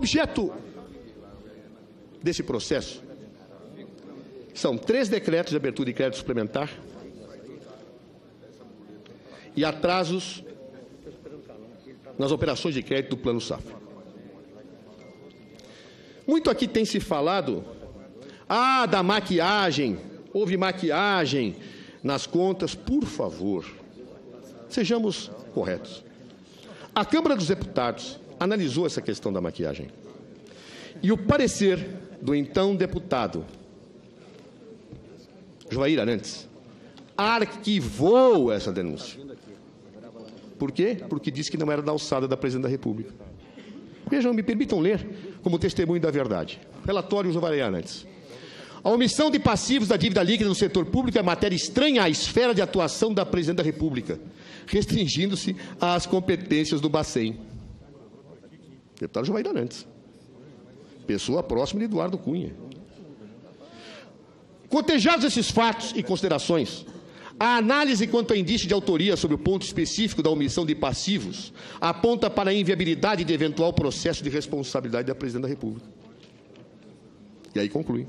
objeto desse processo são 3 decretos de abertura de crédito suplementar e atrasos nas operações de crédito do Plano Safra. Muito aqui tem se falado, da maquiagem, houve maquiagem nas contas. Por favor, sejamos corretos. A Câmara dos Deputados analisou essa questão da maquiagem. E o parecer do então deputado Joair Arantes arquivou essa denúncia. Por quê? Porque disse que não era da alçada da Presidente da República. Vejam, me permitam ler como testemunho da verdade. Relatório Joair Arantes. A omissão de passivos da dívida líquida no setor público é matéria estranha à esfera de atuação da Presidente da República, restringindo-se às competências do Bacen. Deputado Joair Arantes. Pessoa próxima de Eduardo Cunha. Cotejados esses fatos e considerações, a análise quanto a indício de autoria sobre o ponto específico da omissão de passivos aponta para a inviabilidade de eventual processo de responsabilidade da Presidente da República. E aí conclui.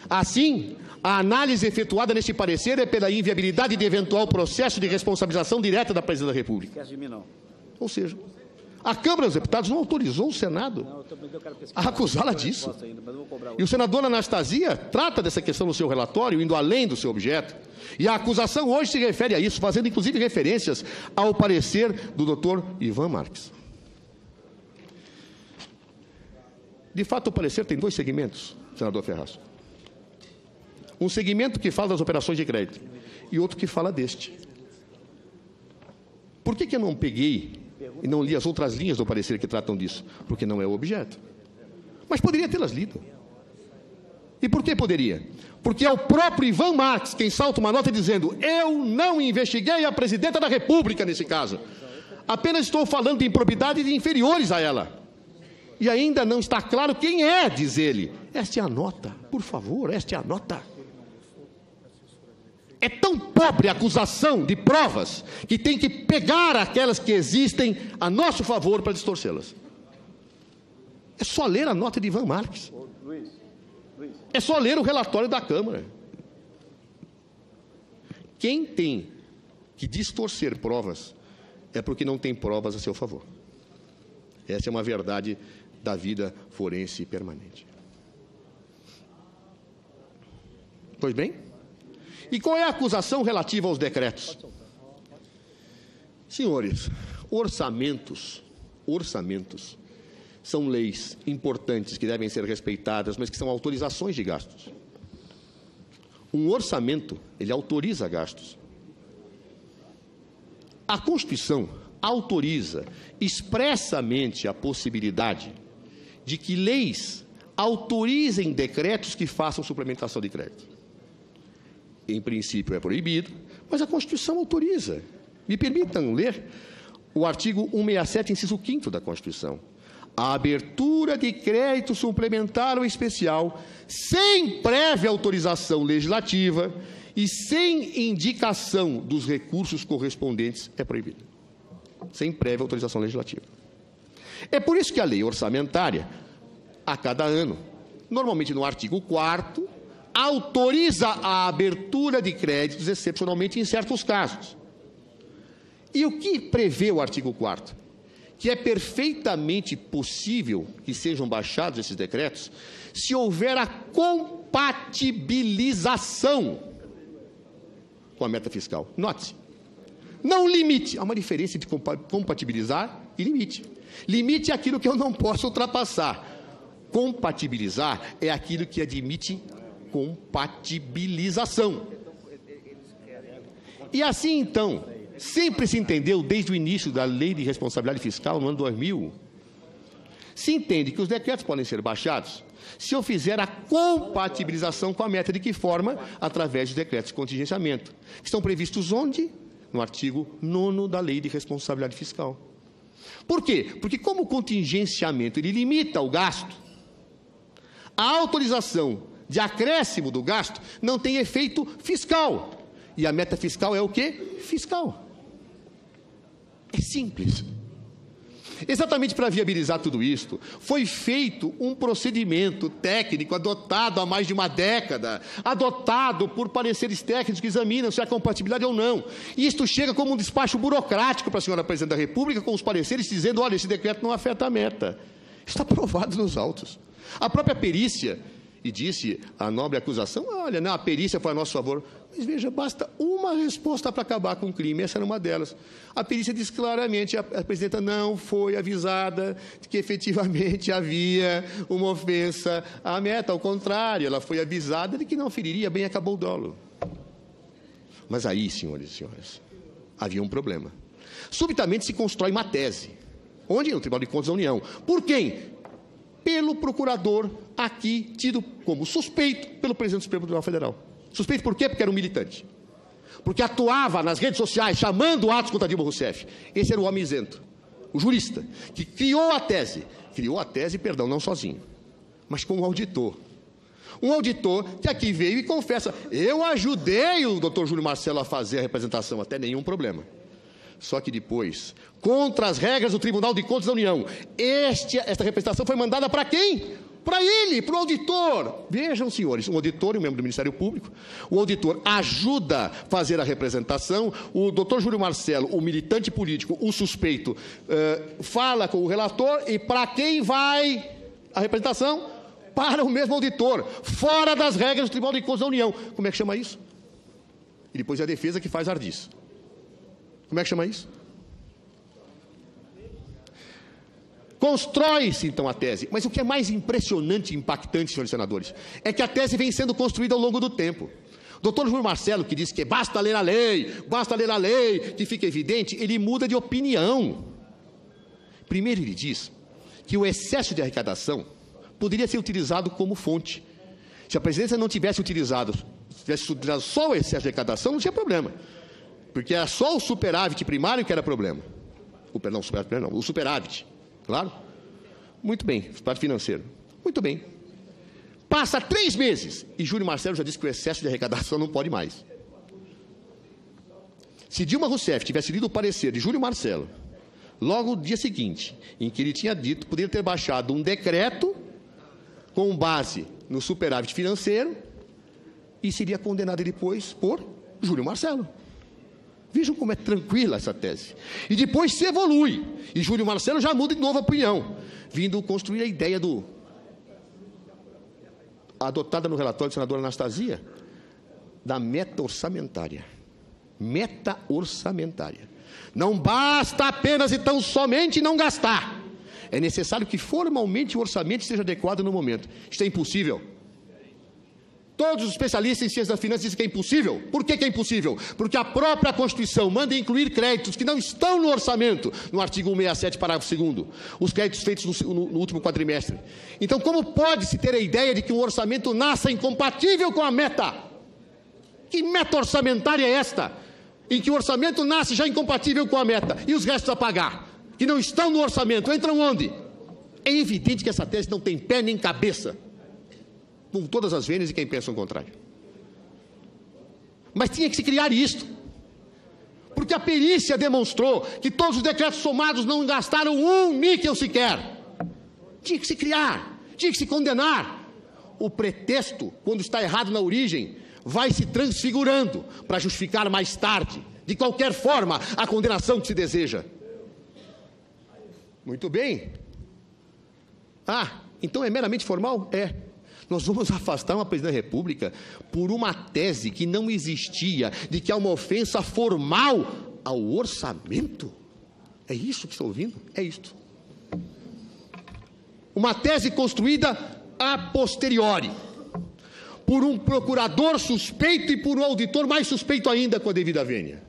Assim, a análise efetuada neste parecer é pela inviabilidade de eventual processo de responsabilização direta da Presidente da República. Ou seja, a Câmara dos Deputados não autorizou o Senado a acusá-la disso. E o senador Anastasia trata dessa questão no seu relatório, indo além do seu objeto. E a acusação hoje se refere a isso, fazendo inclusive referências ao parecer do doutor Ivan Marques. De fato, o parecer tem 2 segmentos, senador Ferraz. Um segmento que fala das operações de crédito e outro que fala deste. Por que eu não peguei e não li as outras linhas do parecer que tratam disso? Porque não é o objeto. Mas poderia tê-las lido. E por que poderia? Porque é o próprio Ivan Marques quem salta uma nota dizendo: eu não investiguei a Presidenta da República nesse caso. Apenas estou falando de improbidade de inferiores a ela. E ainda não está claro quem é, diz ele. Esta é a nota, por favor, esta é a nota. É tão pobre a acusação de provas que tem que pegar aquelas que existem a nosso favor para distorcê-las. É só ler a nota de Ivan Marques. É só ler o relatório da Câmara. Quem tem que distorcer provas é porque não tem provas a seu favor. Essa é uma verdade da vida forense permanente. Pois bem, e qual é a acusação relativa aos decretos? Senhores, orçamentos são leis importantes que devem ser respeitadas, mas que são autorizações de gastos. Um orçamento, ele autoriza gastos. A Constituição autoriza expressamente a possibilidade de que leis autorizem decretos que façam suplementação de crédito. Em princípio é proibido, mas a Constituição autoriza. Me permitam ler o artigo 167, inciso 5º da Constituição. A abertura de crédito suplementar ou especial, sem prévia autorização legislativa e sem indicação dos recursos correspondentes, é proibida. Sem prévia autorização legislativa. É por isso que a lei orçamentária, a cada ano, normalmente no artigo 4º, autoriza a abertura de créditos excepcionalmente em certos casos. E o que prevê o artigo 4º? Que é perfeitamente possível que sejam baixados esses decretos se houver a compatibilização com a meta fiscal. Note-se, não limite. Há uma diferença entre compatibilizar e limite. Limite é aquilo que eu não posso ultrapassar. Compatibilizar é aquilo que admite compatibilização. E assim, então, sempre se entendeu, desde o início da Lei de Responsabilidade Fiscal, no ano 2000, se entende que os decretos podem ser baixados se eu fizer a compatibilização com a meta. De que forma? Através dos decretos de contingenciamento, que estão previstos onde? No artigo 9º da Lei de Responsabilidade Fiscal. Por quê? Porque como o contingenciamento ele limita o gasto, a autorização de acréscimo do gasto não tem efeito fiscal. E a meta fiscal é o quê? Fiscal. É simples. Exatamente para viabilizar tudo isto, foi feito um procedimento técnico adotado há mais de uma década, adotado por pareceres técnicos que examinam se há compatibilidade ou não. E isto chega como um despacho burocrático para a senhora Presidente da República, com os pareceres dizendo, olha, esse decreto não afeta a meta. Está provado nos autos. A própria perícia, e disse a nobre acusação, olha, não, a perícia foi a nosso favor. Mas veja, basta uma resposta para acabar com o crime, essa era uma delas. A perícia diz claramente, a presidenta não foi avisada de que efetivamente havia uma ofensa à meta, ao contrário, ela foi avisada de que não feriria, bem acabou o dolo. Mas aí, senhores e senhoras, havia um problema. Subitamente se constrói uma tese. Onde? No Tribunal de Contas da União. Por quem? Pelo procurador aqui tido como suspeito pelo presidente do Supremo Tribunal Federal. Suspeito por quê? Porque era um militante. Porque atuava nas redes sociais chamando atos contra Dilma Rousseff. Esse era o homem isento, o jurista, que criou a tese. Criou a tese, perdão, não sozinho, mas com um auditor. Um auditor que aqui veio e confessa, eu ajudei o doutor Júlio Marcelo a fazer a representação, até nenhum problema. Só que depois, contra as regras do Tribunal de Contas da União, esta representação foi mandada para quem? Para ele, para o auditor. Vejam, senhores, um auditor e um membro do Ministério Público. O auditor ajuda a fazer a representação. O doutor Júlio Marcelo, o militante político, o suspeito, fala com o relator. E para quem vai a representação? Para o mesmo auditor, fora das regras do Tribunal de Contas da União. Como é que chama isso? E depois é a defesa que faz ardis. Como é que chama isso? Constrói-se, então, a tese. Mas o que é mais impressionante e impactante, senhores senadores, é que a tese vem sendo construída ao longo do tempo. O doutor Júlio Marcelo, que disse que basta ler a lei, que fica evidente, ele muda de opinião. Primeiro ele diz que o excesso de arrecadação poderia ser utilizado como fonte. Se a presidência não tivesse utilizado só o excesso de arrecadação, não tinha problema. Porque era só o superávit primário que era problema. O superávit. Claro? Muito bem, superávit financeiro. Muito bem. Passa 3 meses e Júlio Marcelo já disse que o excesso de arrecadação não pode mais. Se Dilma Rousseff tivesse lido o parecer de Júlio Marcelo, logo no dia seguinte, em que ele tinha dito, poderia ter baixado um decreto com base no superávit financeiro e seria condenado depois por Júlio Marcelo. Vejam como é tranquila essa tese. E depois se evolui. E Júlio Marcelo já muda de novo a opinião, vindo construir a ideia adotada no relatório da senadora Anastasia, da meta orçamentária. Meta orçamentária. Não basta apenas e tão somente não gastar. É necessário que formalmente o orçamento esteja adequado no momento. Isto é impossível. Todos os especialistas em ciência da finança dizem que é impossível. Por que é impossível? Porque a própria Constituição manda incluir créditos que não estão no orçamento, no artigo 167, parágrafo 2º, os créditos feitos no último quadrimestre. Então, como pode-se ter a ideia de que um orçamento nasça incompatível com a meta? Que meta orçamentária é esta? Em que o orçamento nasce já incompatível com a meta e os restos a pagar, que não estão no orçamento, entram onde? É evidente que essa tese não tem pé nem cabeça, com todas as vênias de quem pensa o contrário. Mas tinha que se criar isto, porque a perícia demonstrou que todos os decretos somados não gastaram um níquel sequer. Tinha que se criar, tinha que se condenar. O pretexto, quando está errado na origem, vai se transfigurando para justificar mais tarde, de qualquer forma, a condenação que se deseja. Muito bem. Então é meramente formal? É. Nós vamos afastar uma presidente da República por uma tese que não existia, de que há uma ofensa formal ao orçamento. É isso que estão ouvindo? É isto. Uma tese construída a posteriori, por um procurador suspeito e por um auditor mais suspeito ainda com a devida vênia.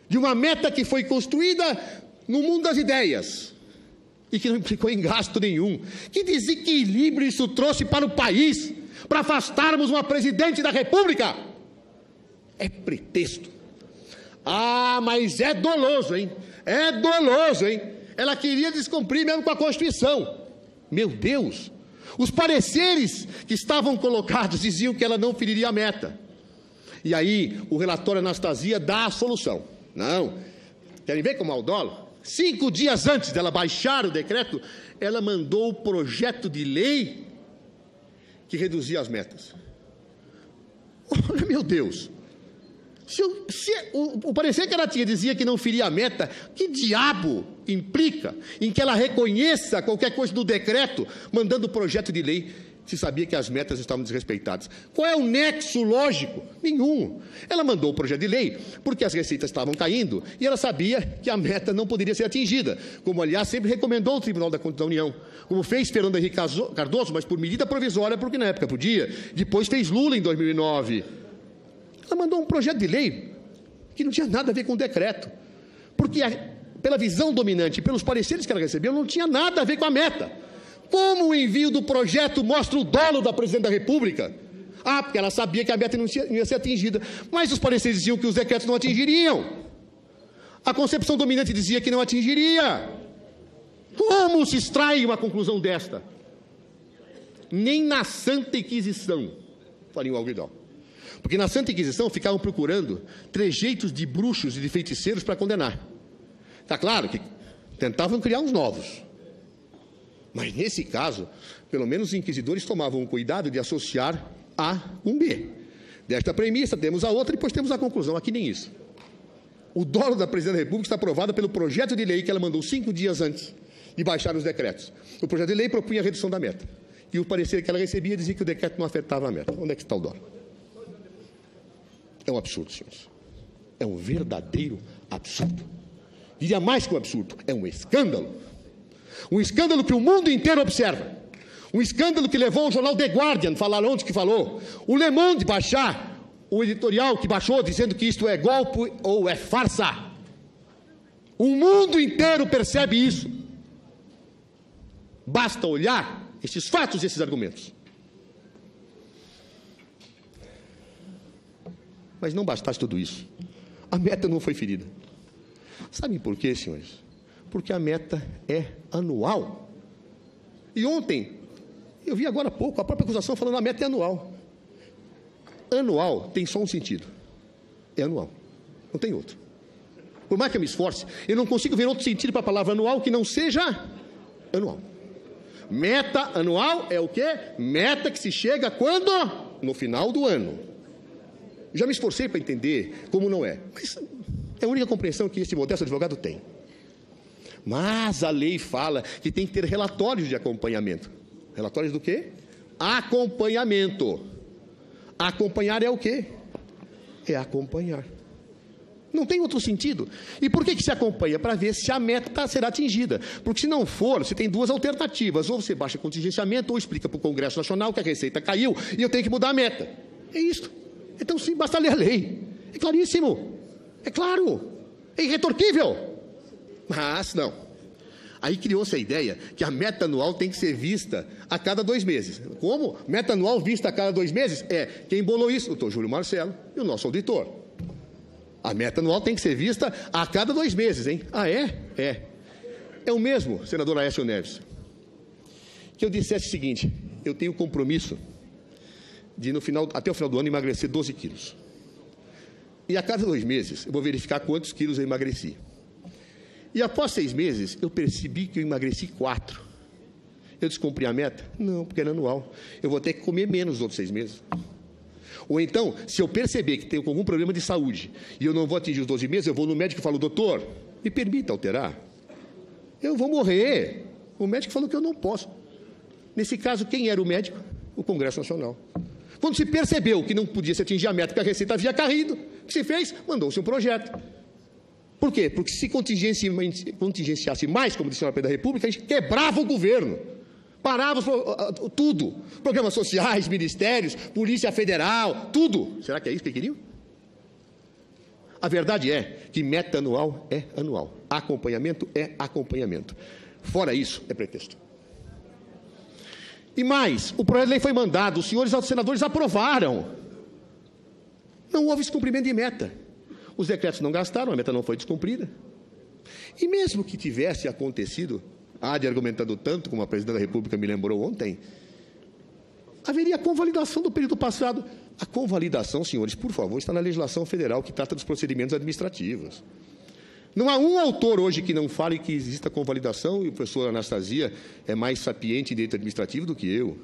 De uma meta que foi construída no mundo das ideias, e que não implicou em gasto nenhum. Que desequilíbrio isso trouxe para o país, para afastarmos uma presidente da República? É pretexto. Mas é doloso, hein? É doloso, hein? Ela queria descumprir mesmo com a Constituição. Meu Deus! Os pareceres que estavam colocados diziam que ela não feriria a meta. E aí, o relatório Anastasia dá a solução. Não. Querem ver como é o dolo? 5 dias antes dela baixar o decreto, ela mandou o projeto de lei que reduzia as metas. Olha, meu Deus, se o parecer que ela tinha dizia que não feria a meta, que diabo implica em que ela reconheça qualquer coisa do decreto, mandando o projeto de lei, se sabia que as metas estavam desrespeitadas? Qual é o nexo lógico? Nenhum. Ela mandou o projeto de lei porque as receitas estavam caindo e ela sabia que a meta não poderia ser atingida, como, aliás, sempre recomendou o Tribunal da Contas da União, como fez Fernando Henrique Cardoso, mas por medida provisória, porque na época podia. Depois fez Lula em 2009. Ela mandou um projeto de lei que não tinha nada a ver com o decreto, porque pela visão dominante, pelos pareceres que ela recebeu, não tinha nada a ver com a meta. Como o envio do projeto mostra o dolo da Presidente da República? Ah, porque ela sabia que a meta não ia ser atingida. Mas os pareceres diziam que os decretos não atingiriam. A concepção dominante dizia que não atingiria. Como se extrai uma conclusão desta? Nem na Santa Inquisição, faria o Alguidal. Porque na Santa Inquisição ficavam procurando trejeitos de bruxos e de feiticeiros para condenar. Está claro que tentavam criar uns novos. Mas, nesse caso, pelo menos os inquisidores tomavam o cuidado de associar A com B. Desta premissa, temos a outra e depois temos a conclusão. Aqui nem isso. O dolo da Presidente da República está aprovado pelo projeto de lei que ela mandou 5 dias antes de baixar os decretos. O projeto de lei propunha a redução da meta. E o parecer que ela recebia dizia que o decreto não afetava a meta. Onde é que está o dolo? É um absurdo, senhores. É um verdadeiro absurdo. Diria mais que um absurdo. É um escândalo. Um escândalo que o mundo inteiro observa. Um escândalo que levou o jornal The Guardian, falar onde que falou, o Le Monde baixar, o editorial que baixou, dizendo que isto é golpe ou é farsa. O mundo inteiro percebe isso. Basta olhar esses fatos e esses argumentos. Mas não bastasse tudo isso. A meta não foi ferida. Sabem por quê, senhores? Porque a meta é anual. E ontem, eu vi agora há pouco, a própria acusação falando que a meta é anual. Anual tem só um sentido. É anual. Não tem outro. Por mais que eu me esforce, eu não consigo ver outro sentido para a palavra anual que não seja anual. Meta anual é o quê? Meta que se chega quando? No final do ano. Já me esforcei para entender como não é. Mas é a única compreensão que este modesto advogado tem. Mas a lei fala que tem que ter relatórios de acompanhamento. Relatórios do quê? Acompanhamento. Acompanhar é o quê? É acompanhar. Não tem outro sentido. E por que se acompanha? Para ver se a meta será atingida. Porque se não for, você tem duas alternativas. Ou você baixa contingenciamento, ou explica para o Congresso Nacional que a receita caiu e eu tenho que mudar a meta. É isso. Então, sim, basta ler a lei. É claríssimo. É claro. É irretorquível. Mas não. Aí criou-se a ideia que a meta anual tem que ser vista a cada 2 meses. Como? Meta anual vista a cada 2 meses? Quem bolou isso? O doutor Júlio Marcelo e o nosso auditor. A meta anual tem que ser vista a cada 2 meses, hein? Ah, é? É. É o mesmo, senador Aécio Neves, que eu dissesse o seguinte: eu tenho compromisso de, até o final do ano, emagrecer 12 quilos. E a cada 2 meses, eu vou verificar quantos quilos eu emagreci. E após 6 meses, eu percebi que eu emagreci 4. Eu descumpri a meta? Não, porque era anual. Eu vou ter que comer menos nos outros 6 meses. Ou então, se eu perceber que tenho algum problema de saúde e eu não vou atingir os 12 meses, eu vou no médico e falo: doutor, me permita alterar. Eu vou morrer. O médico falou que eu não posso. Nesse caso, quem era o médico? O Congresso Nacional. Quando se percebeu que não podia se atingir a meta, que a receita havia caído, o que se fez? Mandou-se um projeto. Por quê? Porque se contingenciasse mais, como disse o presidente da República, a gente quebrava o governo. Parava tudo. Programas sociais, ministérios, Polícia Federal, tudo. Será que é isso que queriam? A verdade é que meta anual é anual. Acompanhamento é acompanhamento. Fora isso, é pretexto. E mais, o projeto de lei foi mandado, os senhores senadores aprovaram. Não houve descumprimento de meta. Os decretos não gastaram, a meta não foi descumprida. E mesmo que tivesse acontecido, argumentando tanto, como a Presidente da República me lembrou ontem, haveria convalidação do período passado. A convalidação, senhores, por favor, está na legislação federal que trata dos procedimentos administrativos. Não há um autor hoje que não fale que exista convalidação, e o professor Anastasia é mais sapiente em direito administrativo do que eu.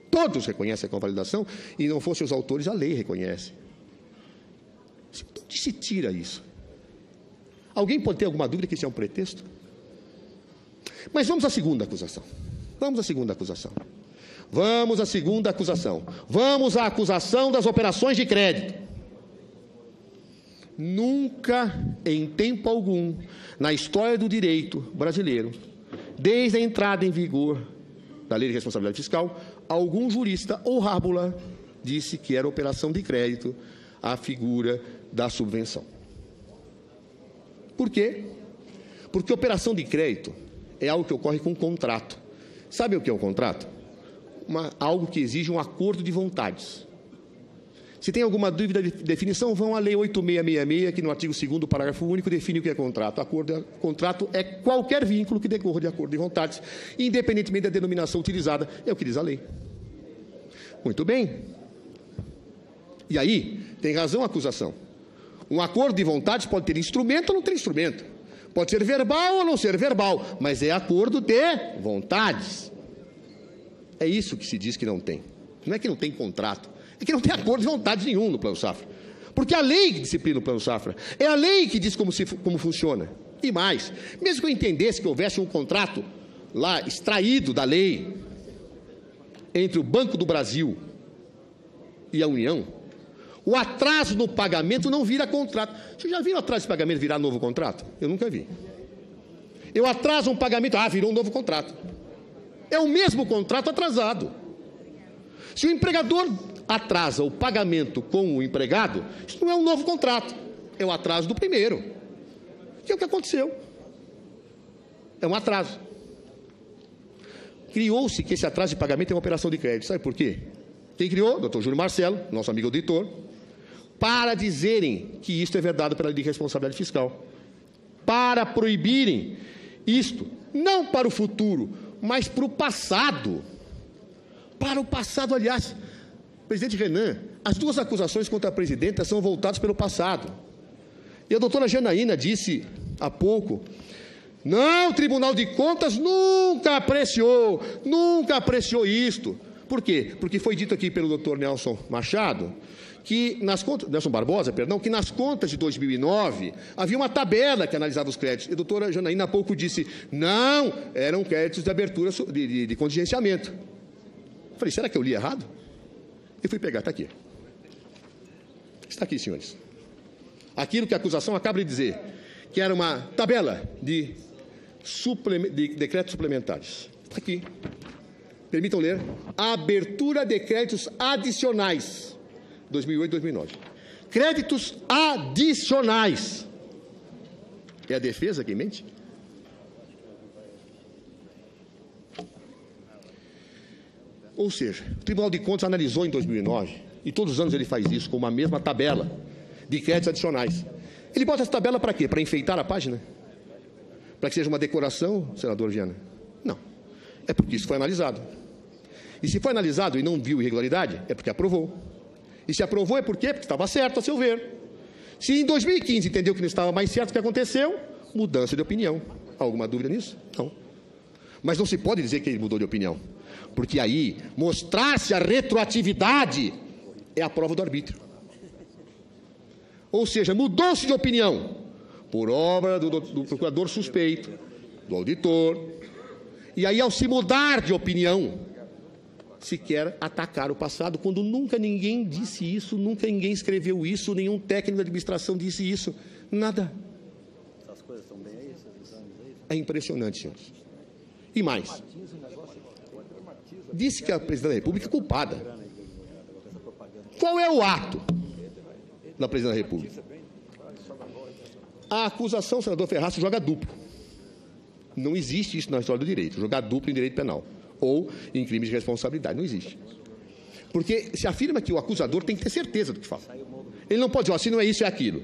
Todos reconhecem a convalidação, e não fossem os autores, a lei reconhece. De onde se tira isso? Alguém pode ter alguma dúvida que isso é um pretexto? Mas vamos à segunda acusação. Vamos à segunda acusação. Vamos à segunda acusação. Vamos à acusação das operações de crédito. Nunca, em tempo algum, na história do direito brasileiro, desde a entrada em vigor da Lei de Responsabilidade Fiscal, algum jurista ou rábula disse que era operação de crédito a figura da subvenção. Por quê? Porque operação de crédito é algo que ocorre com um contrato. Sabe o que é um contrato? Algo que exige um acordo de vontades. Se tem alguma dúvida de definição, vão à Lei 8666, que no artigo 2º, parágrafo único, define o que é contrato. Contrato é qualquer vínculo que decorra de acordo de vontades, independentemente da denominação utilizada, é o que diz a lei. Muito bem. E aí, tem razão a acusação. Um acordo de vontades pode ter instrumento ou não ter instrumento. Pode ser verbal ou não ser verbal, mas é acordo de vontades. É isso que se diz que não tem. Não é que não tem contrato, é que não tem acordo de vontades nenhum no Plano Safra. Porque a lei que disciplina o Plano Safra é a lei que diz como funciona. E mais, mesmo que eu entendesse que houvesse um contrato lá extraído da lei entre o Banco do Brasil e a União, o atraso no pagamento não vira contrato. Você já viu o atraso de pagamento virar novo contrato? Eu nunca vi. Eu atraso um pagamento, virou um novo contrato. É o mesmo contrato atrasado. Se o empregador atrasa o pagamento com o empregado, isso não é um novo contrato, é o atraso do primeiro. Que é o que aconteceu. É um atraso. Criou-se que esse atraso de pagamento é uma operação de crédito. Sabe por quê? Quem criou? Dr. Júlio Marcelo, nosso amigo auditor, para dizerem que isto é vedado pela lei de responsabilidade fiscal. Para proibirem isto, não para o futuro, mas para o passado. Para o passado, aliás, presidente Renan, as duas acusações contra a presidenta são voltadas pelo passado. E a doutora Janaína disse há pouco, não, o Tribunal de Contas nunca apreciou isto. Por quê? Porque foi dito aqui pelo doutor Nelson Machado, que nas contas, Nelson Barbosa, perdão, que nas contas de 2009 havia uma tabela que analisava os créditos. E a doutora Janaína há pouco disse, não, eram créditos de abertura de contingenciamento. Eu falei, será que eu li errado? E fui pegar, está aqui. Está aqui, senhores. Aquilo que a acusação acaba de dizer, que era uma tabela de decretos suplementares. Está aqui. Permitam ler. Abertura de créditos adicionais. 2008 e 2009. Créditos adicionais. É a defesa que mente? Ou seja, o Tribunal de Contas analisou em 2009, e todos os anos ele faz isso, com uma mesma tabela de créditos adicionais. Ele bota essa tabela para quê? Para enfeitar a página? Para que seja uma decoração, senador Viana? Não. É porque isso foi analisado. E se foi analisado e não viu irregularidade, é porque aprovou. E se aprovou é por quê? Porque estava certo, a seu ver. Se em 2015 entendeu que não estava mais certo, o que aconteceu? Mudança de opinião. Há alguma dúvida nisso? Não. Mas não se pode dizer que ele mudou de opinião. Porque aí, mostrar-se a retroatividade é a prova do arbítrio. Ou seja, mudou-se de opinião por obra do procurador suspeito, do auditor. E aí, ao se mudar de opinião, se quer atacar o passado, quando nunca ninguém disse isso, nunca ninguém escreveu isso, nenhum técnico da administração disse isso, nada. Essas coisas estão bem aí, esses exames aí? É impressionante, senhores. E mais, disse que a presidente da República é culpada. Qual é o ato da presidente da República? A acusação, senador Ferraz, joga duplo. Não existe isso na história do direito, jogar duplo em direito penal ou em crimes de responsabilidade, não existe. Porque se afirma que o acusador tem que ter certeza do que fala. Ele não pode dizer, se não é isso, é aquilo.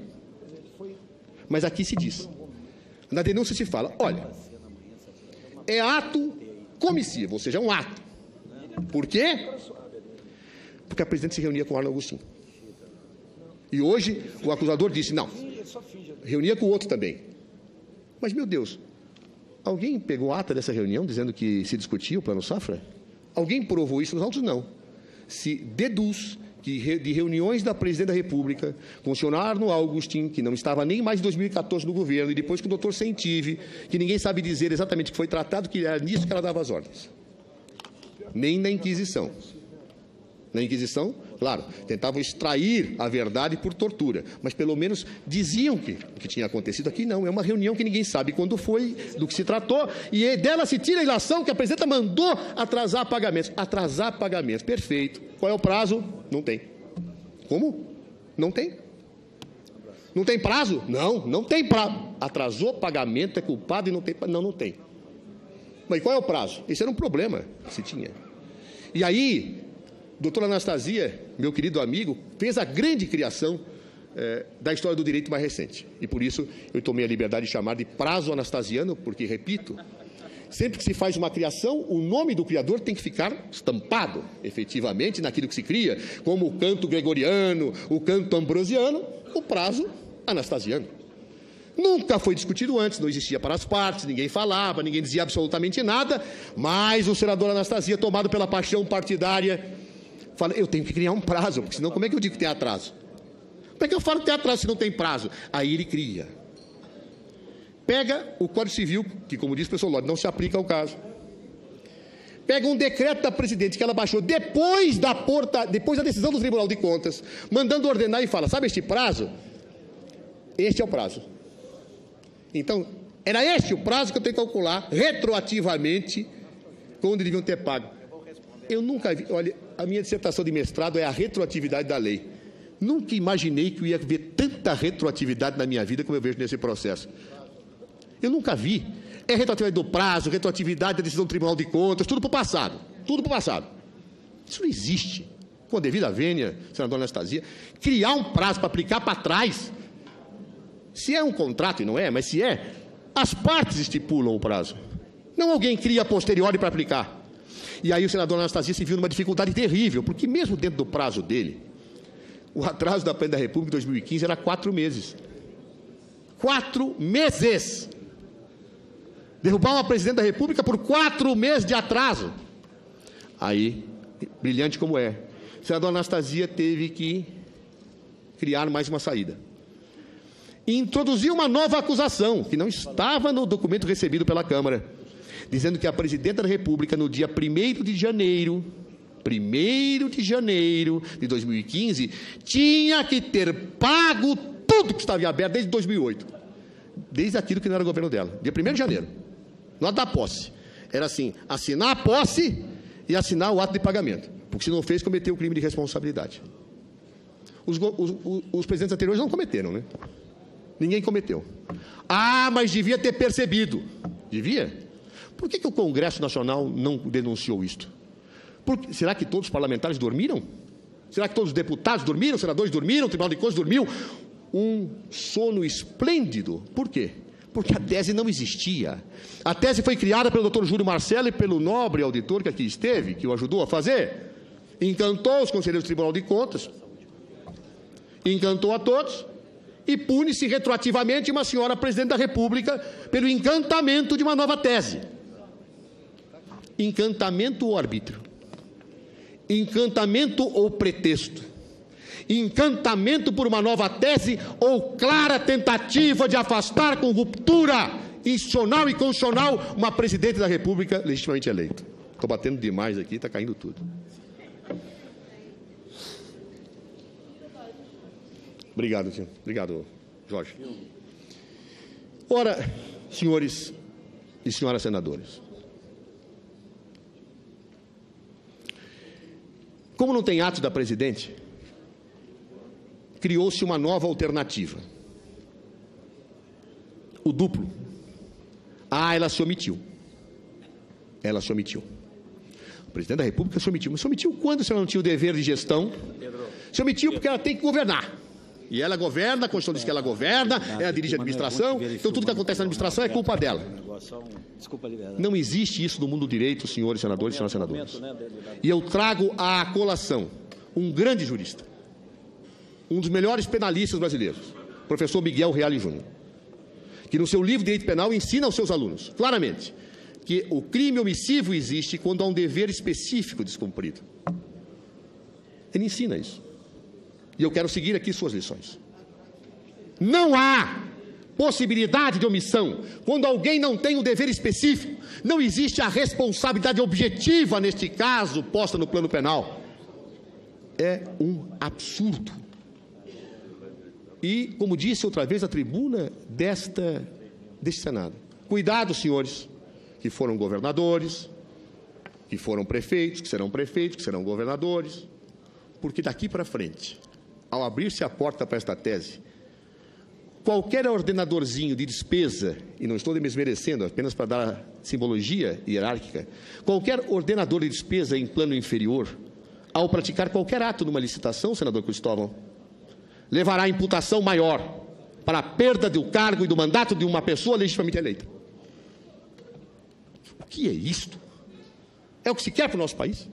Mas aqui se diz. Na denúncia se fala, olha, é ato comissivo, ou seja, é um ato. Por quê? Porque a presidente se reunia com o Arno Agostinho. E hoje o acusador disse, não, reunia com o outro também. Mas, meu Deus, alguém pegou ata dessa reunião dizendo que se discutia o Plano Safra? Alguém provou isso nos autos? Não. Se deduz que de reuniões da Presidente da República com o senhor Arno Augustin, que não estava nem mais em 2014 no governo, e depois com o doutor Sentive, que ninguém sabe dizer exatamente o que foi tratado, que era nisso que ela dava as ordens. Nem na Inquisição. Na Inquisição, claro, tentavam extrair a verdade por tortura, mas pelo menos diziam que o que tinha acontecido. Aqui não, é uma reunião que ninguém sabe quando foi, do que se tratou, e dela se tira a ilação que a presidenta mandou atrasar pagamentos. Atrasar pagamentos, perfeito. Qual é o prazo? Não tem. Como? Não tem. Não tem prazo? Não, não tem prazo. Atrasou pagamento, é culpado e não tem. Não tem. Mas qual é o prazo? Esse era um problema que se tinha. E aí, doutora Anastasia, meu querido amigo, fez a grande criação da história do direito mais recente. E por isso eu tomei a liberdade de chamar de prazo anastasiano, porque, repito, sempre que se faz uma criação, o nome do criador tem que ficar estampado, efetivamente, naquilo que se cria, como o canto gregoriano, o canto ambrosiano, o prazo anastasiano. Nunca foi discutido antes, não existia para as partes, ninguém falava, ninguém dizia absolutamente nada, mas o senador Anastasia, tomado pela paixão partidária, fala, eu tenho que criar um prazo, porque senão como é que eu digo que tem atraso? Como é que eu falo que tem atraso se não tem prazo? Aí ele cria. Pega o Código Civil, que, como diz o professor Lodi, não se aplica ao caso. Pega um decreto da presidente que ela baixou depois da decisão do Tribunal de Contas, mandando ordenar e fala, sabe este prazo? Este é o prazo. Então, era este o prazo que eu tenho que calcular retroativamente quando deviam ter pago. Eu nunca vi, olha, a minha dissertação de mestrado é a retroatividade da lei. Nunca imaginei que eu ia ver tanta retroatividade na minha vida como eu vejo nesse processo. Eu nunca vi. É retroatividade do prazo, retroatividade da decisão do Tribunal de Contas, tudo para o passado. Tudo para o passado. Isso não existe. Com a devida vênia, senador Anastasia, criar um prazo para aplicar para trás. Se é um contrato, e não é, mas se é, as partes estipulam o prazo. Não alguém cria a posteriori para aplicar. E aí o senador Anastasia se viu numa dificuldade terrível, porque mesmo dentro do prazo dele, o atraso da Presidente da República em 2015 era 4 meses. 4 meses! Derrubar uma Presidente da República por 4 meses de atraso. Aí, brilhante como é, o senador Anastasia teve que criar mais uma saída. E introduziu uma nova acusação, que não estava no documento recebido pela Câmara, dizendo que a Presidenta da República, no dia 1º de janeiro de 2015, tinha que ter pago tudo que estava em aberto desde 2008. Desde aquilo que não era governo dela. Dia 1º de janeiro. Nota da posse. Era assim, assinar a posse e assinar o ato de pagamento. Porque se não fez, cometeu o crime de responsabilidade. Os presidentes anteriores não cometeram, né? Ninguém cometeu. Ah, mas devia ter percebido. Devia? Por que o Congresso Nacional não denunciou isto? Será que todos os parlamentares dormiram? Será que todos os deputados dormiram, os senadores dormiram, o Tribunal de Contas dormiu? Um sono esplêndido. Por quê? Porque a tese não existia. A tese foi criada pelo Dr. Júlio Marcelo e pelo nobre auditor que aqui esteve, que o ajudou a fazer. Encantou os conselheiros do Tribunal de Contas, encantou a todos, e pune-se retroativamente uma senhora Presidente da República pelo encantamento de uma nova tese. Encantamento ou arbítrio? Encantamento ou pretexto? Encantamento por uma nova tese ou clara tentativa de afastar com ruptura institucional e constitucional uma Presidente da República legitimamente eleita? Estou batendo demais aqui, está caindo tudo. Obrigado, senhor. Obrigado, Jorge. Ora, senhores e senhoras senadores, como não tem ato da Presidente, criou-se uma nova alternativa. O duplo. Ah, ela se omitiu. Ela se omitiu. O Presidente da República se omitiu. Mas se omitiu quando se ela não tinha o dever de gestão? Se omitiu porque ela tem que governar. E ela governa, a Constituição diz que ela governa, ela dirige a administração, então tudo que acontece na administração é culpa dela. Não existe isso no mundo do direito, senhores senadores e senhoras senadoras. E eu trago à colação um grande jurista, um dos melhores penalistas brasileiros, professor Miguel Reale Júnior, que no seu livro de Direito Penal ensina aos seus alunos, claramente, que o crime omissivo existe quando há um dever específico descumprido. Ele ensina isso. E eu quero seguir aqui suas lições. Não há possibilidade de omissão quando alguém não tem um dever específico. Não existe a responsabilidade objetiva, neste caso, posta no plano penal. É um absurdo. E, como disse outra vez a tribuna deste Senado, cuidado, senhores, que foram governadores, que foram prefeitos, que serão governadores, porque daqui para frente, ao abrir-se a porta para esta tese, qualquer ordenadorzinho de despesa, e não estou desmerecendo, apenas para dar simbologia hierárquica, qualquer ordenador de despesa em plano inferior, ao praticar qualquer ato numa licitação, senador Cristóvão, levará a imputação maior para a perda do cargo e do mandato de uma pessoa legitimamente eleita. O que é isto? É o que se quer para o nosso país?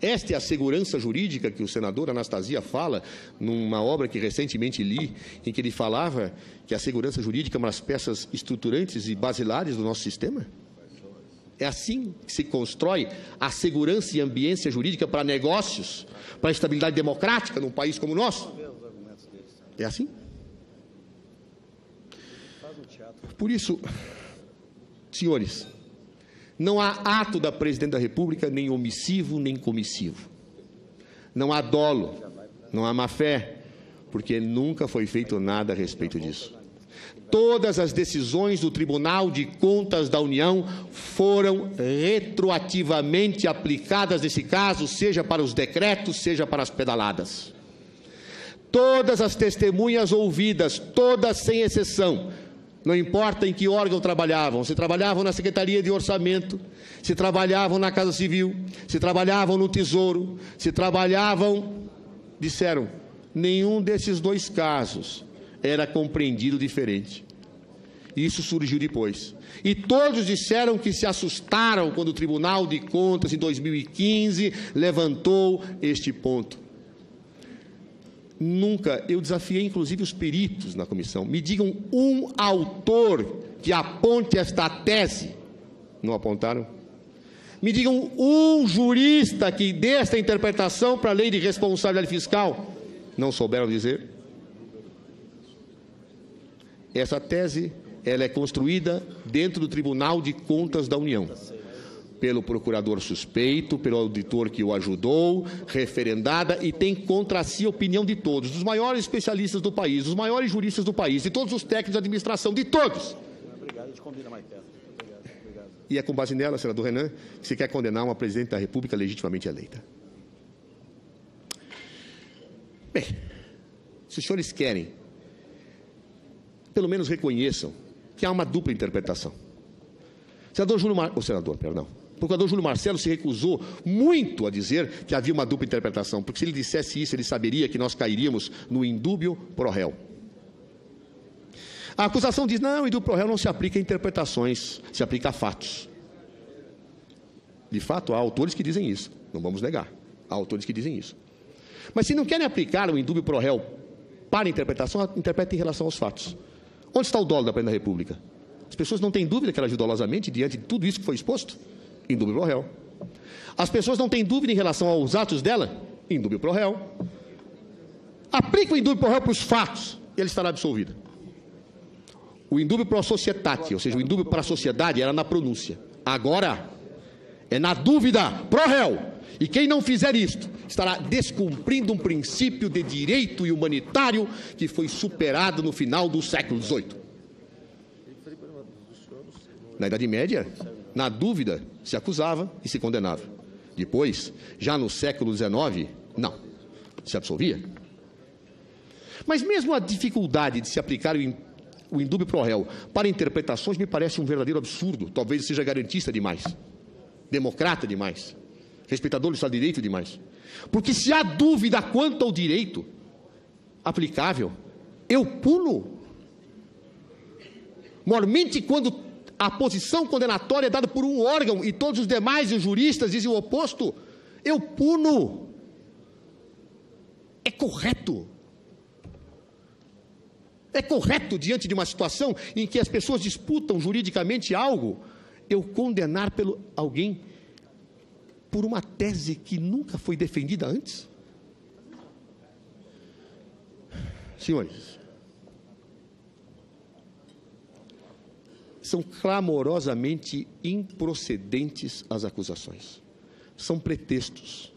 Esta é a segurança jurídica que o senador Anastasia fala numa obra que recentemente li, em que ele falava que a segurança jurídica é uma das peças estruturantes e basilares do nosso sistema? É assim que se constrói a segurança e ambiência jurídica para negócios, para a estabilidade democrática num país como o nosso? É assim? Por isso, senhores, não há ato da Presidente da República nem omissivo nem comissivo. Não há dolo, não há má-fé, porque nunca foi feito nada a respeito disso. Todas as decisões do Tribunal de Contas da União foram retroativamente aplicadas nesse caso, seja para os decretos, seja para as pedaladas. Todas as testemunhas ouvidas, todas sem exceção, não importa em que órgão trabalhavam, se trabalhavam na Secretaria de Orçamento, se trabalhavam na Casa Civil, se trabalhavam no Tesouro, se trabalhavam, disseram, nenhum desses dois casos era compreendido diferente. Isso surgiu depois. E todos disseram que se assustaram quando o Tribunal de Contas, em 2015, levantou este ponto. Nunca, eu desafiei inclusive os peritos na comissão, me digam um autor que aponte esta tese. Não apontaram? Me digam um jurista que dê esta interpretação para a lei de responsabilidade fiscal. Não souberam dizer. Essa tese, ela é construída dentro do Tribunal de Contas da União, pelo procurador suspeito, pelo auditor que o ajudou, referendada, e tem contra si a opinião de todos, dos maiores especialistas do país, dos maiores juristas do país, de todos os técnicos de administração, de todos. Obrigado, a gente combina mais perto. Obrigado. E é com base nela, senador Renan, que se quer condenar uma Presidente da República legitimamente eleita. Bem, se os senhores querem, pelo menos reconheçam que há uma dupla interpretação. O procurador Júlio Marcelo se recusou muito a dizer que havia uma dupla interpretação, porque se ele dissesse isso, ele saberia que nós cairíamos no indúbio pro réu. A acusação diz, não, o indúbio pro réu não se aplica a interpretações, se aplica a fatos. De fato, há autores que dizem isso, não vamos negar, há autores que dizem isso. Mas se não querem aplicar o indúbio pro réu para a interpretação, interpretem em relação aos fatos. Onde está o dolo da Presidente da República? As pessoas não têm dúvida que ela agiu dolosamente diante de tudo isso que foi exposto? Indúbio pro réu. As pessoas não têm dúvida em relação aos atos dela? Indúbio pro réu. Aplica o indúbio pro réu para os fatos e ela estará absolvida. O indúbio pro societate, ou seja, o indúbio para a sociedade, era na pronúncia. Agora, é na dúvida pro réu. E quem não fizer isto, estará descumprindo um princípio de direito e humanitário que foi superado no final do século XVIII. Na Idade Média, na dúvida, se acusava e se condenava. Depois, já no século XIX, não, se absolvia. Mas mesmo a dificuldade de se aplicar o indúbio pro réu para interpretações me parece um verdadeiro absurdo. Talvez seja garantista demais, democrata demais, respeitador do Estado de Direito demais. Porque se há dúvida quanto ao direito aplicável, eu puno. Mormente quando a posição condenatória é dada por um órgão e todos os demais juristas dizem o oposto, eu puno. É correto. É correto, diante de uma situação em que as pessoas disputam juridicamente algo, eu condenar alguém por uma tese que nunca foi defendida antes? Senhores, são clamorosamente improcedentes as acusações. São pretextos.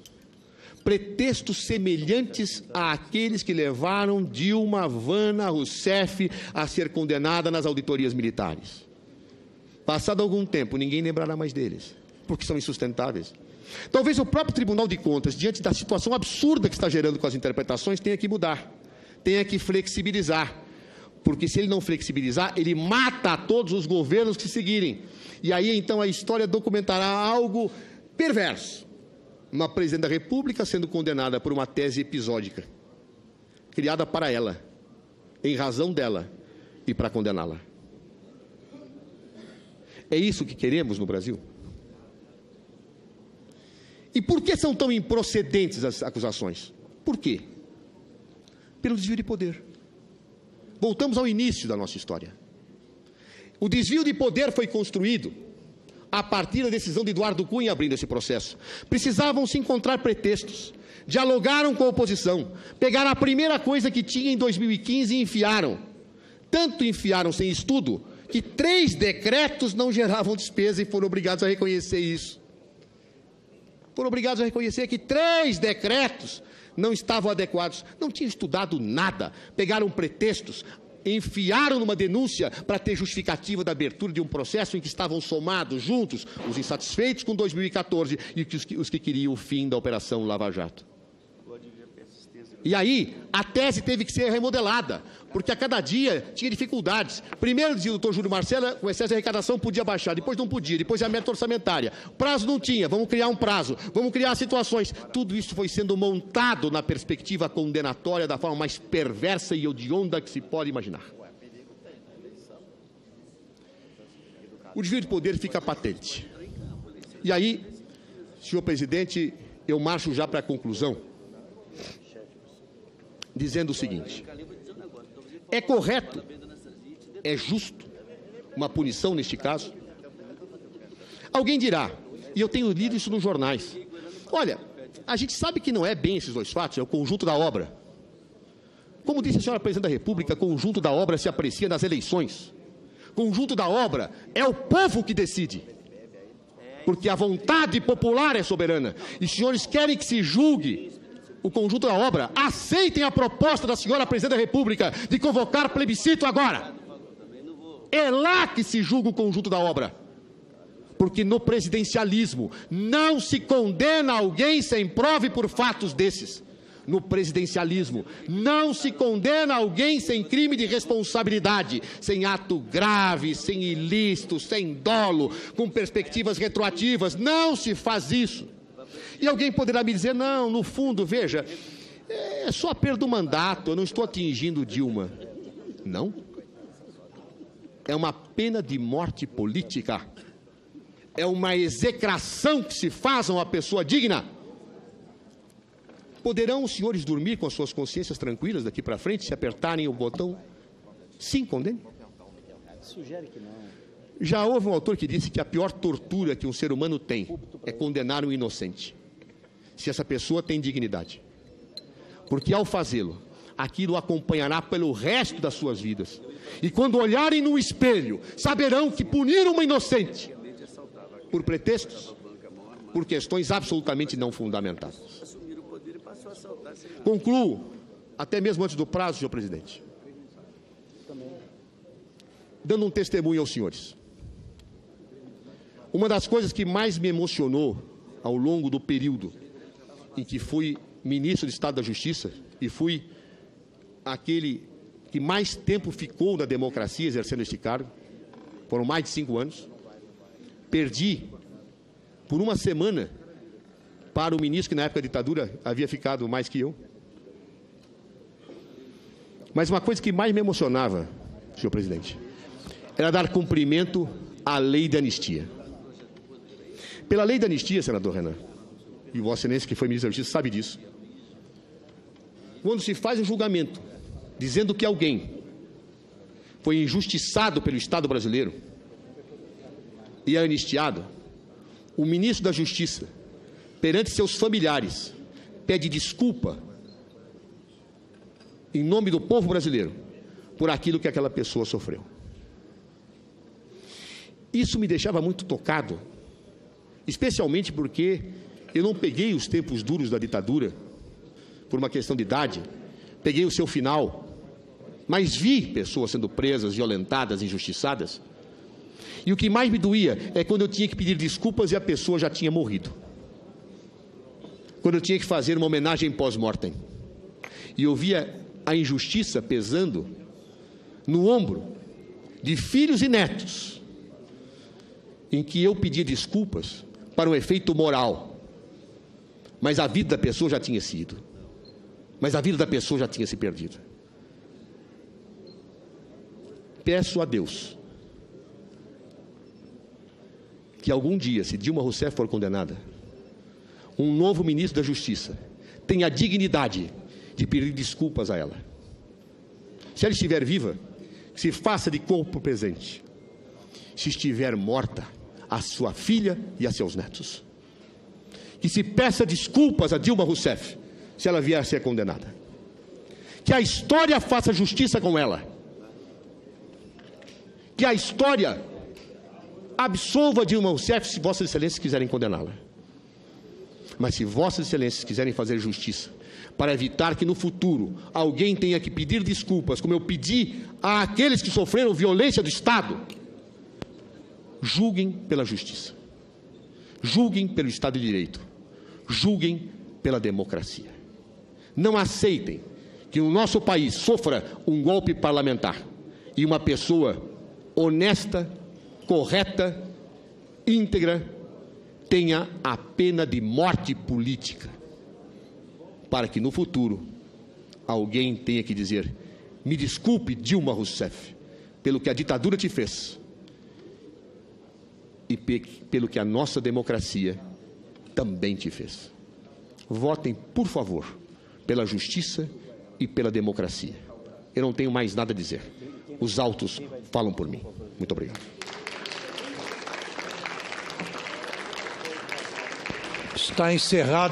Pretextos semelhantes àqueles que levaram Dilma, Havana Rousseff a ser condenada nas auditorias militares. Passado algum tempo, ninguém lembrará mais deles, porque são insustentáveis. Talvez o próprio Tribunal de Contas, diante da situação absurda que está gerando com as interpretações, tenha que mudar, tenha que flexibilizar, porque se ele não flexibilizar, ele mata todos os governos que seguirem. E aí, então, a história documentará algo perverso. Uma presidente da República sendo condenada por uma tese episódica, criada para ela, em razão dela, e para condená-la. É isso que queremos no Brasil? E por que são tão improcedentes as acusações? Por quê? Pelo desvio de poder. Voltamos ao início da nossa história. O desvio de poder foi construído a partir da decisão de Eduardo Cunha abrindo esse processo. Precisavam se encontrar pretextos, dialogaram com a oposição, pegaram a primeira coisa que tinha em 2015 e enfiaram. Tanto enfiaram sem estudo, que 3 decretos não geravam despesa e foram obrigados a reconhecer isso. Foram obrigados a reconhecer que 3 decretos não estavam adequados. Não tinham estudado nada, pegaram pretextos, enfiaram numa denúncia para ter justificativa da abertura de um processo em que estavam somados juntos os insatisfeitos com 2014 e os que queriam o fim da Operação Lava Jato. E aí, a tese teve que ser remodelada, porque a cada dia tinha dificuldades. Primeiro, dizia o doutor Júlio Marcela, o excesso de arrecadação podia baixar, depois não podia, depois a meta orçamentária. Prazo não tinha, vamos criar um prazo, vamos criar situações. Tudo isso foi sendo montado na perspectiva condenatória da forma mais perversa e hedionda que se pode imaginar. O desvio de poder fica patente. E aí, senhor presidente, eu marcho já para a conclusão, dizendo o seguinte: é correto, é justo uma punição neste caso? Alguém dirá, e eu tenho lido isso nos jornais, olha, a gente sabe que não é bem esses 2 fatos, é o conjunto da obra. Como disse a senhora presidente da República, conjunto da obra se aprecia nas eleições. Conjunto da obra é o povo que decide, porque a vontade popular é soberana. E os senhores querem que se julgue o conjunto da obra? Aceitem a proposta da senhora presidente da República de convocar plebiscito agora. É lá que se julga o conjunto da obra. Porque no presidencialismo não se condena alguém sem prova por fatos desses. No presidencialismo não se condena alguém sem crime de responsabilidade, sem ato grave, sem ilícito, sem dolo, com perspectivas retroativas. Não se faz isso. E alguém poderá me dizer, não, no fundo, veja, é só a perda do mandato, eu não estou atingindo Dilma. Não. É uma pena de morte política. É uma execração que se faz a uma pessoa digna. Poderão os senhores dormir com as suas consciências tranquilas daqui para frente, se apertarem o botão? Sim, condene. Sugere que não. Já houve um autor que disse que a pior tortura que um ser humano tem é condenar um inocente, se essa pessoa tem dignidade. Porque ao fazê-lo, aquilo acompanhará pelo resto das suas vidas. E quando olharem no espelho, saberão que puniram uma inocente por pretextos, por questões absolutamente não fundamentadas. Concluo, até mesmo antes do prazo, senhor presidente, dando um testemunho aos senhores. Uma das coisas que mais me emocionou ao longo do período em que fui ministro de Estado da Justiça e fui aquele que mais tempo ficou na democracia exercendo este cargo, foram mais de 5 anos, perdi por uma semana para o ministro que na época da ditadura havia ficado mais que eu. Mas uma coisa que mais me emocionava, senhor presidente, era dar cumprimento à lei da anistia. Pela lei da anistia, senador Renan, e o Vossa Excelência, que foi ministro da Justiça, sabe disso. Quando se faz um julgamento dizendo que alguém foi injustiçado pelo Estado brasileiro e é anistiado, o ministro da Justiça, perante seus familiares, pede desculpa em nome do povo brasileiro por aquilo que aquela pessoa sofreu. Isso me deixava muito tocado, especialmente porque eu não peguei os tempos duros da ditadura por uma questão de idade, peguei o seu final, mas vi pessoas sendo presas, violentadas, injustiçadas. E o que mais me doía é quando eu tinha que pedir desculpas e a pessoa já tinha morrido. Quando eu tinha que fazer uma homenagem pós-mortem. E eu via a injustiça pesando no ombro de filhos e netos, em que eu pedia desculpas para um efeito moral. Mas a vida da pessoa já tinha sido. Mas a vida da pessoa já tinha se perdido. Peço a Deus que algum dia, se Dilma Rousseff for condenada, um novo ministro da Justiça tenha a dignidade de pedir desculpas a ela. Se ela estiver viva, se faça de corpo presente. Se estiver morta, a sua filha e a seus netos. Que se peça desculpas a Dilma Rousseff, se ela vier a ser condenada. Que a história faça justiça com ela. Que a história absolva Dilma Rousseff se Vossas Excelências quiserem condená-la. Mas se Vossas Excelências quiserem fazer justiça, para evitar que no futuro alguém tenha que pedir desculpas, como eu pedi àqueles que sofreram violência do Estado, julguem pela justiça. Julguem pelo Estado de Direito. Julguem pela democracia. Não aceitem que o nosso país sofra um golpe parlamentar e uma pessoa honesta, correta, íntegra, tenha a pena de morte política, para que no futuro alguém tenha que dizer: me desculpe, Dilma Rousseff, pelo que a ditadura te fez e pelo que a nossa democracia também te fez. Votem, por favor, pela justiça e pela democracia. Eu não tenho mais nada a dizer. Os autos falam por mim. Muito obrigado. Está encerrado.